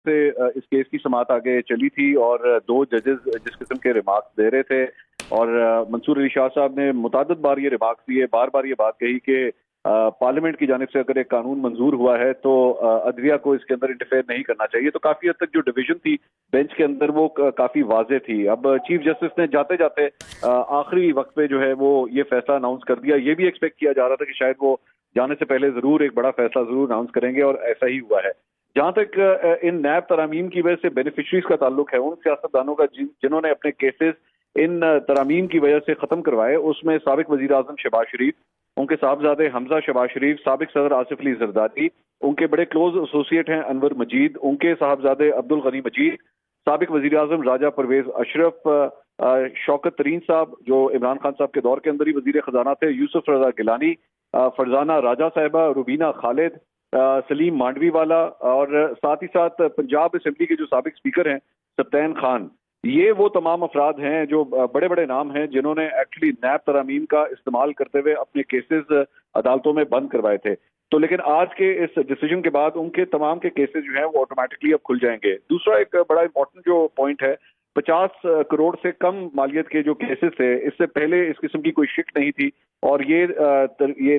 से इस केस की समाअत आगे चली थी और दो जजेस जिस किस्म के रिमार्क्स दे रहे थे और मंसूर अली शाह साहब ने मुताद्दिद बार ये रिमार्क्स दिए, बार बार ये बात कही कि पार्लियामेंट की जानिब से अगर एक कानून मंजूर हुआ है तो अदलिया को इसके अंदर इंटरफेयर नहीं करना चाहिए। तो काफी हद तक जो डिवीजन थी बेंच के अंदर वो काफी वाजे थी। अब चीफ जस्टिस ने जाते जाते आखिरी वक्त पे जो है वो ये फैसला अनाउंस कर दिया। ये भी एक्सपेक्ट किया जा रहा था कि शायद वो जाने से पहले जरूर एक बड़ा फैसला जरूर अनाउंस करेंगे और ऐसा ही हुआ है। जहां तक इन नैब तरामीम की वजह से बेनिफिशरीज का ताल्लुक है, उन सियासतदानों का जिन्होंने अपने केसेस इन तरामीम की वजह से खत्म करवाए, उसमें साबिक वजीर आजम शहबाज शरीफ, उनके साहबजादे हमजा शहबाज शरीफ, साबिक सदर आसिफ अली जरदारी, उनके बड़े क्लोज एसोसिएट हैं अनवर मजीद, उनके साहबजादे अब्दुल गनी मजीद, साबिक वजीर आजम राजा परवेज अशरफ, शौकत तरीन साहब जो इमरान खान साहब के दौर के अंदर ही वजीर खजाना थे, यूसुफ रजा गिलानी, फरजाना राजा साहिबा, रुबीना खालिद, सलीम मांडवी वाला और साथ ही साथ पंजाब असेंबली के जो साबिक स्पीकर हैं सप्तैन खान। ये वो तमाम अफराद हैं जो बड़े बड़े नाम हैं जिन्होंने एक्चुअली नैब तरामीम का इस्तेमाल करते हुए अपने केसेस अदालतों में बंद करवाए थे। तो लेकिन आज के इस डिसीजन के बाद उनके तमाम के केसेस जो हैं वो ऑटोमेटिकली अब खुल जाएंगे। दूसरा एक बड़ा इंपॉर्टेंट जो पॉइंट है, 50 करोड़ से कम मालियत के जो केसेस थे, इससे पहले इस किस्म की कोई शिक नहीं थी और ये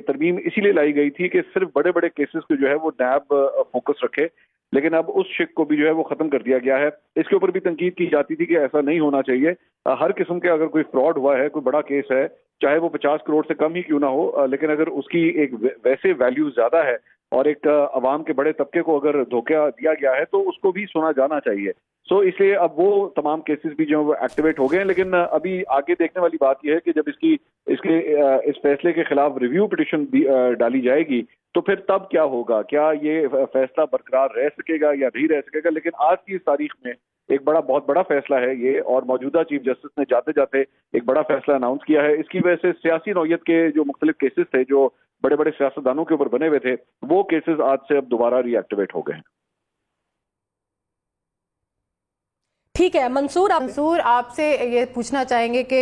तरमीम इसीलिए लाई गई थी कि सिर्फ बड़े बड़े केसेस को जो है वो नैब फोकस रखे, लेकिन अब उस शिक को भी जो है वो खत्म कर दिया गया है। इसके ऊपर भी तनकीद की जाती थी कि ऐसा नहीं होना चाहिए। हर किस्म के अगर कोई फ्रॉड हुआ है, कोई बड़ा केस है, चाहे वो 50 करोड़ से कम ही क्यों ना हो, लेकिन अगर उसकी एक वैसे वैल्यू ज्यादा है और एक अवाम के बड़े तबके को अगर धोखा दिया गया है तो उसको भी सुना जाना चाहिए। सो इसलिए अब वो तमाम केसेस भी जो है वो एक्टिवेट हो गए हैं। लेकिन अभी आगे देखने वाली बात यह है कि जब इस फैसले के खिलाफ रिव्यू पिटिशन डाली जाएगी तो फिर तब क्या होगा, क्या ये फैसला बरकरार रह सकेगा या नहीं रह सकेगा। लेकिन आज की इस तारीख में एक बहुत बड़ा फैसला है ये, और मौजूदा चीफ जस्टिस ने जाते जाते एक बड़ा फैसला अनाउंस किया है। इसकी वजह से सियासी नौयत के जो मुख्तलिफ केसेस थे जो बड़े बड़े सियासतदानों के ऊपर बने हुए थे, वो केसेस आज से अब दोबारा रीएक्टिवेट हो गए हैं। ठीक है मंसूर, आपसे ये पूछना चाहेंगे कि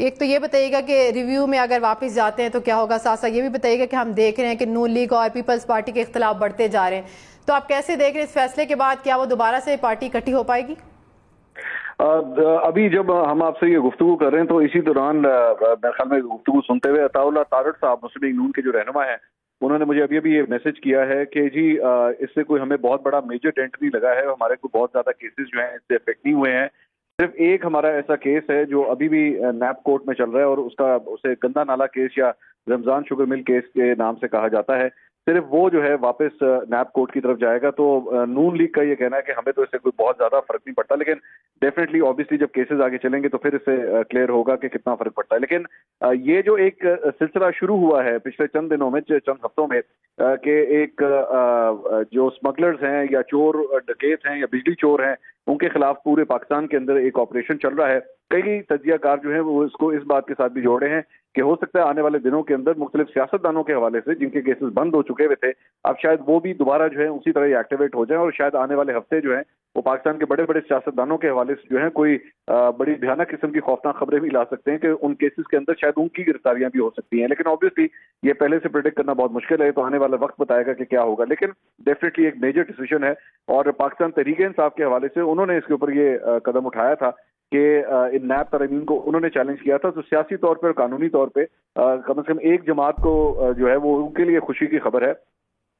एक तो ये बताइएगा कि रिव्यू में अगर वापस जाते हैं तो क्या होगा, साथ साथ ये भी बताइएगा कि हम देख रहे हैं कि नून लीग और पीपल्स पार्टी के इख्तिलाफ बढ़ते जा रहे हैं, तो आप कैसे देख रहे हैं इस फैसले के बाद, क्या वो दोबारा से पार्टी इकट्ठी हो पाएगी? अभी जब हम आपसे ये गुफ्तगू कर रहे हैं तो इसी दौरान मेरे ख्याल में गुफ्तगू सुनते हुए अताउल्लाह तारड़ साहब मुस्लिम लीग नून के जो रहनुमा हैं, उन्होंने मुझे अभी ये मैसेज किया है कि जी इससे कोई हमें बहुत बड़ा मेजर डेंट नहीं लगा है, हमारे को बहुत ज्यादा केसेस जो हैं इससे अफेक्ट नहीं हुए हैं। सिर्फ एक हमारा ऐसा केस है जो अभी भी नैब कोर्ट में चल रहा है और उसे गंदा नाला केस या रमजान शुगर मिल केस के नाम से कहा जाता है, सिर्फ वो जो है वापस नैब कोर्ट की तरफ जाएगा। तो नून लीग का ये कहना है कि हमें तो इससे कोई बहुत ज्यादा फर्क नहीं पड़ता, लेकिन डेफिनेटली ऑब्वियसली जब केसेस आगे चलेंगे तो फिर इससे क्लियर होगा कि कितना फर्क पड़ता है। लेकिन ये जो एक सिलसिला शुरू हुआ है पिछले चंद दिनों में, चंद हफ्तों में, कि एक जो स्मगलर्स हैं या चोर डकैत हैं या बिजली चोर हैं, उनके खिलाफ पूरे पाकिस्तान के अंदर एक ऑपरेशन चल रहा है। कई तजियाकार जो है वो इसको इस बात के साथ भी जोड़े हैं कि हो सकता है आने वाले दिनों के अंदर मुख्तलिफ सियासतदानों के हवाले से जिनके केसेस बंद हो चुके हुए थे, अब शायद वो भी दोबारा जो है उसी तरह एक्टिवेट हो जाए और शायद आने वाले हफ्ते जो है वो पाकिस्तान के बड़े बड़े सियासतदानों के हवाले से जो है कोई बड़ी भयानक किस्म की खौफनाक खबरें भी ला सकते हैं कि उन केसेस के अंदर शायद उनकी गिरफ्तारियां भी हो सकती हैं। लेकिन ऑब्वियसली ये पहले से प्रेडिक्ट करना बहुत मुश्किल है, तो आने वाला वक्त बताएगा कि क्या होगा। लेकिन डेफिनेटली एक मेजर डिसीजन है और पाकिस्तान तहरीक इंसाफ के हवाले से उन्होंने इसके ऊपर ये कदम उठाया था कि इन नैब तरमीम को उन्होंने चैलेंज किया था। तो सियासी तौर पर और कानूनी तौर पर कम से कम एक जमात को जो है वो उनके लिए खुशी की खबर है।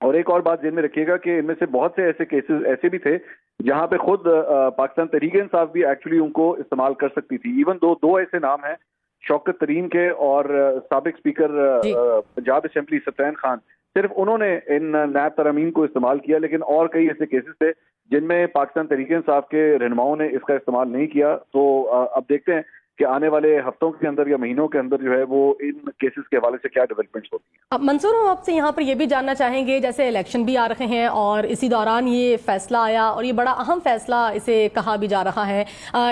और एक और बात ध्यान में रखिएगा कि इनमें से बहुत से ऐसे केसेस ऐसे भी थे जहां पे खुद पाकिस्तान तहरीक इंसाफ भी एक्चुअली उनको इस्तेमाल कर सकती थी। इवन दो ऐसे नाम हैं, शौकत तरीन के और साबिक स्पीकर पंजाब असेंबली सप्तैन खान, सिर्फ उन्होंने इन नैब तरमीम को इस्तेमाल किया, लेकिन और कई ऐसे केसेस थे जिनमें पाकिस्तान तहरीक इंसाफ के रहनुमाओं ने इसका इस्तेमाल नहीं किया। तो अब देखते हैं कि आने वाले हफ्तों के अंदर या महीनों के अंदर जो है वो इन केसेस के हवाले से क्या डेवलपमेंट्स होती हैं। अब मंसूर, हम आपसे यहाँ पर ये भी जानना चाहेंगे, जैसे इलेक्शन भी आ रहे हैं और इसी दौरान ये फैसला आया और ये बड़ा अहम फैसला इसे कहा भी जा रहा है,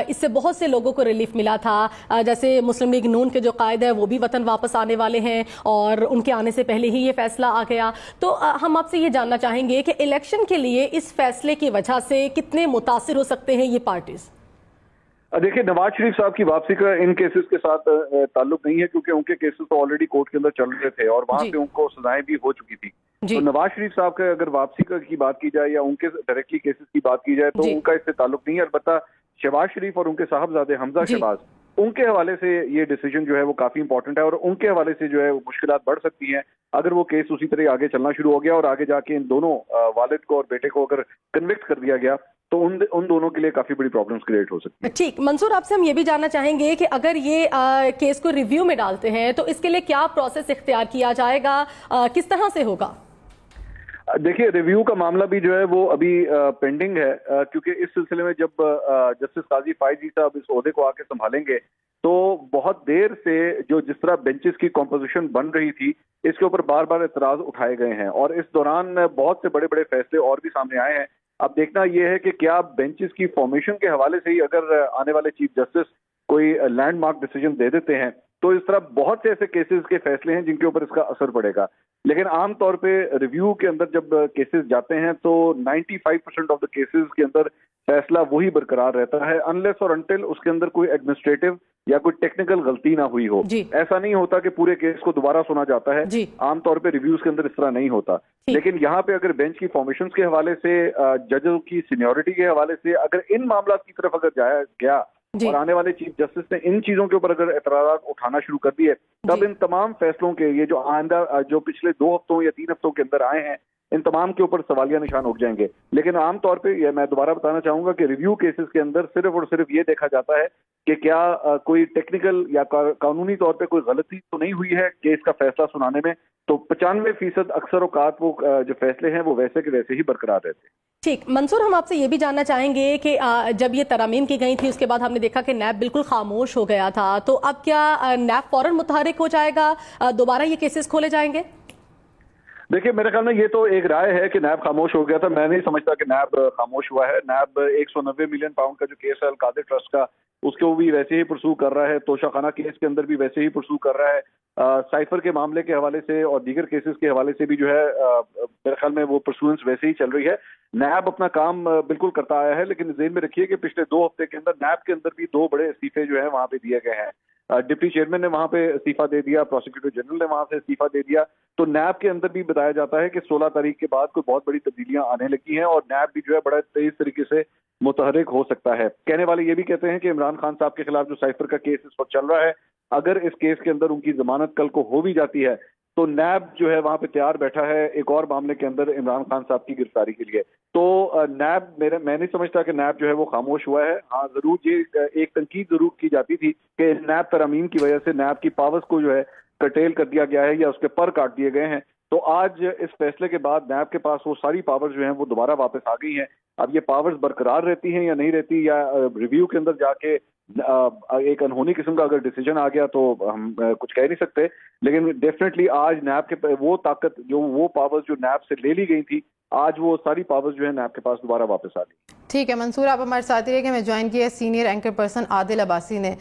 इससे बहुत से लोगों को रिलीफ मिला था। जैसे मुस्लिम लीग नून के जो कायद है वो भी वतन वापस आने वाले हैं और उनके आने से पहले ही ये फैसला आ गया। तो हम आपसे ये जानना चाहेंगे कि इलेक्शन के लिए इस फैसले की वजह से कितने मुतासिर हो सकते हैं ये पार्टीज? देखिए, नवाज शरीफ साहब की वापसी का इन केसेस के साथ ताल्लुक नहीं है, क्योंकि उनके केसेस तो ऑलरेडी कोर्ट के अंदर चल रहे थे और वहां पे उनको सजाएं भी हो चुकी थी। तो नवाज शरीफ साहब का अगर वापसी की बात की जाए या उनके डायरेक्टली केसेस की बात की जाए तो उनका इससे ताल्लुक नहीं है। अलबत्ता शहबाज शरीफ और उनके साहबजादे हमजा शहबाज, उनके हवाले से ये डिसीजन जो है वो काफी इंपॉर्टेंट है और उनके हवाले से जो है वो मुश्किलात बढ़ सकती हैं अगर वो केस उसी तरह आगे चलना शुरू हो गया और आगे जाके इन दोनों वालिद को और बेटे को अगर कन्विक्ट कर दिया गया तो उन दोनों के लिए काफी बड़ी प्रॉब्लम्स क्रिएट हो सकती है। ठीक, मंसूर आपसे हम ये भी जानना चाहेंगे कि अगर ये केस को रिव्यू में डालते हैं तो इसके लिए क्या प्रोसेस इख्तियार किया जाएगा, किस तरह से होगा? देखिए, रिव्यू का मामला भी जो है वो अभी पेंडिंग है, क्योंकि इस सिलसिले में जब जस्टिस काजी फायज जी साहब इस ओहदे को आके संभालेंगे तो बहुत देर से जो जिस तरह बेंचेस की कॉम्पोजिशन बन रही थी इसके ऊपर बार बार एतराज उठाए गए हैं और इस दौरान बहुत से बड़े बड़े फैसले और भी सामने आए हैं। अब देखना यह है कि क्या बेंचेस की फॉर्मेशन के हवाले से ही अगर आने वाले चीफ जस्टिस कोई लैंडमार्क डिसीजन दे देते हैं तो इस तरह बहुत से ऐसे केसेस के फैसले हैं जिनके ऊपर इसका असर पड़ेगा। लेकिन आमतौर पे रिव्यू के अंदर जब केसेस जाते हैं तो 95% ऑफ द केसेस के अंदर फैसला वही बरकरार रहता है अनलेस और अनटिल उसके अंदर कोई एडमिनिस्ट्रेटिव या कोई टेक्निकल गलती ना हुई हो। ऐसा नहीं होता कि पूरे केस को दोबारा सुना जाता है, आमतौर पे रिव्यूज के अंदर इस तरह नहीं होता। लेकिन यहाँ पे अगर बेंच की फॉर्मेशन के हवाले से, जजों की सीनियोरिटी के हवाले से अगर इन मामला की तरफ अगर जाया गया और आने वाले चीफ जस्टिस ने इन चीजों के ऊपर अगर एतराज उठाना शुरू कर दिए तब इन तमाम फैसलों के ये जो आइंदा जो पिछले 2 हफ्तों या 3 हफ्तों के अंदर आए हैं इन तमाम के ऊपर सवालिया निशान उठ जाएंगे। लेकिन आमतौर पे ये मैं दोबारा बताना चाहूंगा कि रिव्यू केसेस के अंदर सिर्फ और सिर्फ ये देखा जाता है कि क्या कोई टेक्निकल या कानूनी तौर पे कोई गलती तो नहीं हुई है केस का फैसला सुनाने में। तो 95% अक्सर औकात वो जो फैसले हैं वो वैसे के वैसे ही बरकरार रहते हैं। ठीक, मंसूर हम आपसे ये भी जानना चाहेंगे कि जब ये तरमीम की गई थी उसके बाद हमने देखा कि नैब बिल्कुल खामोश हो गया था, तो अब क्या नैब फौरन मुतहरिक हो जाएगा, दोबारा ये केसेस खोले जाएंगे? देखिए, मेरे ख्याल में ये तो एक राय है कि नैब खामोश हो गया था। मैं नहीं समझता कि नैब खामोश हुआ है। नैब 190 मिलियन पाउंड का जो केस है अल-कादिर ट्रस्ट का उसको भी वैसे ही परसू कर रहा है, तोशाखाना केस के अंदर भी वैसे ही परसू कर रहा है, साइफर के मामले के हवाले से और दीगर केसेस के हवाले से भी जो है मेरे ख्याल में वो परसूएंस वैसे ही चल रही है। नैब अपना काम बिल्कुल करता आया है, लेकिन ज़हन में रखिए कि पिछले 2 हफ्ते के अंदर नैब के अंदर भी 2 बड़े इस्तीफे जो है वहां पे दिए गए हैं। डिप्टी चेयरमैन ने वहां पे इस्तीफा दे दिया, प्रोसिक्यूटर जनरल ने वहां से इस्तीफा दे दिया। तो नैब के अंदर भी बताया जाता है कि 16 तारीख के बाद कोई बहुत बड़ी तब्दीलियां आने लगी हैं और नैब भी जो है बड़ा तेज तरीके से मुतहरिक हो सकता है। कहने वाले ये भी कहते हैं कि इमरान खान साहब के खिलाफ जो साइफर का केस इस वक्त चल रहा है, अगर इस केस के अंदर उनकी जमानत कल को हो भी जाती है तो नैब जो है वहां पे तैयार बैठा है एक और मामले के अंदर इमरान खान साहब की गिरफ्तारी के लिए। तो नैब मैं नहीं समझता कि नैब जो है वो खामोश हुआ है। हाँ, जरूर ये एक तनकीद जरूर की जाती थी कि नैब तरमीम की वजह से नैब की पावर्स को जो है कर्टेल कर दिया गया है या उसके पर काट दिए गए हैं। तो आज इस फैसले के बाद नैब के पास वो सारी पावर्स जो हैं वो दोबारा वापस आ गई हैं। अब ये पावर्स बरकरार रहती हैं या नहीं रहती, या रिव्यू के अंदर जाके एक अनहोनी किस्म का अगर डिसीजन आ गया तो हम कुछ कह नहीं सकते। लेकिन डेफिनेटली आज नैब के वो ताकत जो वो पावर्स जो नैब से ले ली गई थी, आज वो सारी पावर्स जो है नैब के पास दोबारा वापस आ गई। ठीक है मंसूर, आप हमारे साथ ही रहे कि हमें ज्वाइन किया senior anchor person Adil Abbasi ने।